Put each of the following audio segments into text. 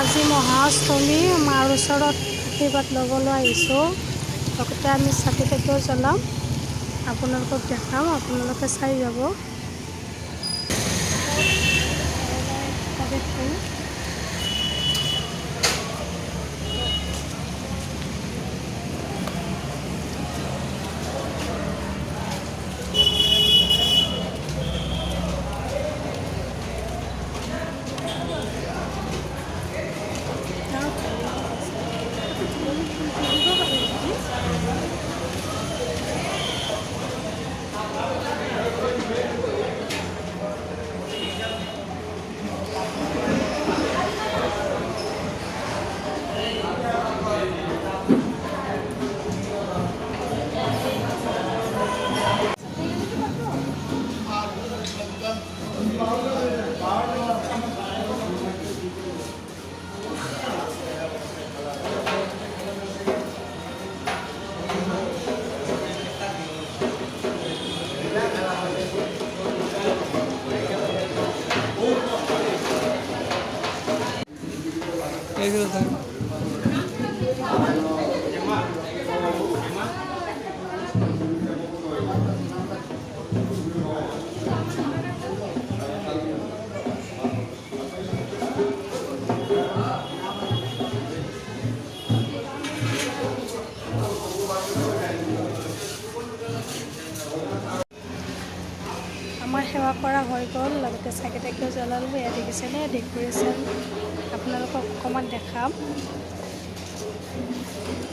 আজি মহাষ্টমী মাৰ ওচৰত আশীৰ্বাদ ল'বলৈ আহিছোঁ। লগতে আমি চাকি তাকিও জ্বলাম, আপোনালোকক দেখাম, আপোনালোকে চাই যাব। আমাৰ সেৱা কৰা হৈ গ'ল, লগতে চাকি তাকিও জ্বলালোঁ। এয়া দেখিছেনে ডেক'ৰেশ্যন, আপোনালোকক অকণমান দেখাম।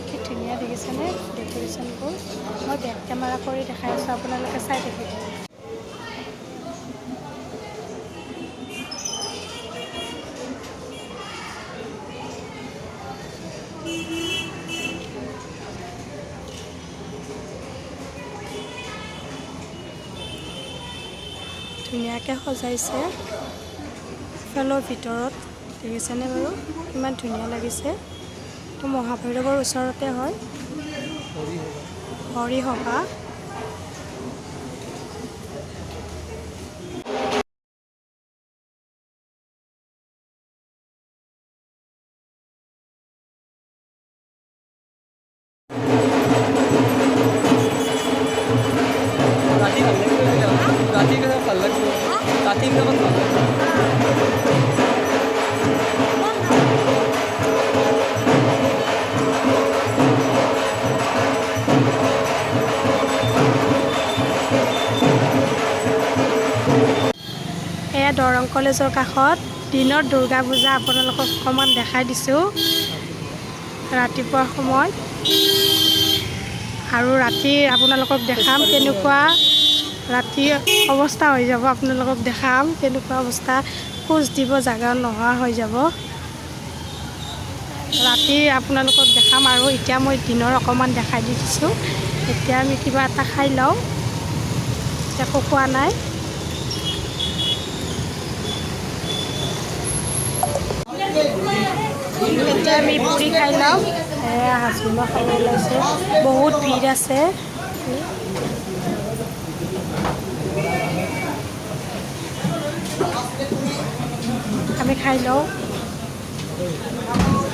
কি ধুনীয়া দেখিছেনে ডেক'ৰেশ্যনবোৰ। মই বেক কেমেৰা কৰি দেখাই আছোঁ, আপোনালোকে চাই থাকিব। ধুনীয়াকৈ সজাইছে ফেলৰ ভিতৰত, দেখিছেনে বাৰু কিমান ধুনীয়া লাগিছে। তো মহাভৈৰৱৰ ওচৰতে হয় হৰিসভা। এয়া দৰং কলেজৰ কাষত দিনৰ দুৰ্গা পূজা আপোনালোকক অকণমান দেখাই দিছোঁ ৰাতিপুৱাৰ সময়ত, আৰু ৰাতি আপোনালোকক দেখাম কেনেকুৱা ৰাতি অৱস্থা হৈ যাব। আপোনালোকক দেখাম কেনেকুৱা অৱস্থা, খোজ দিব জাগা নোহোৱা হৈ যাব। ৰাতি আপোনালোকক দেখাম, আৰু এতিয়া মই দিনৰ অকণমান দেখাই দি দিছোঁ। এতিয়া আমি কিবা এটা খাই লওঁ, একো খোৱা নাই। এতিয়া আমি পুৰি খাই লওঁ। হাজবেণ্ডো খাব ওলাইছে, বহুত ভিৰ আছে। আমি খাই লওঁ।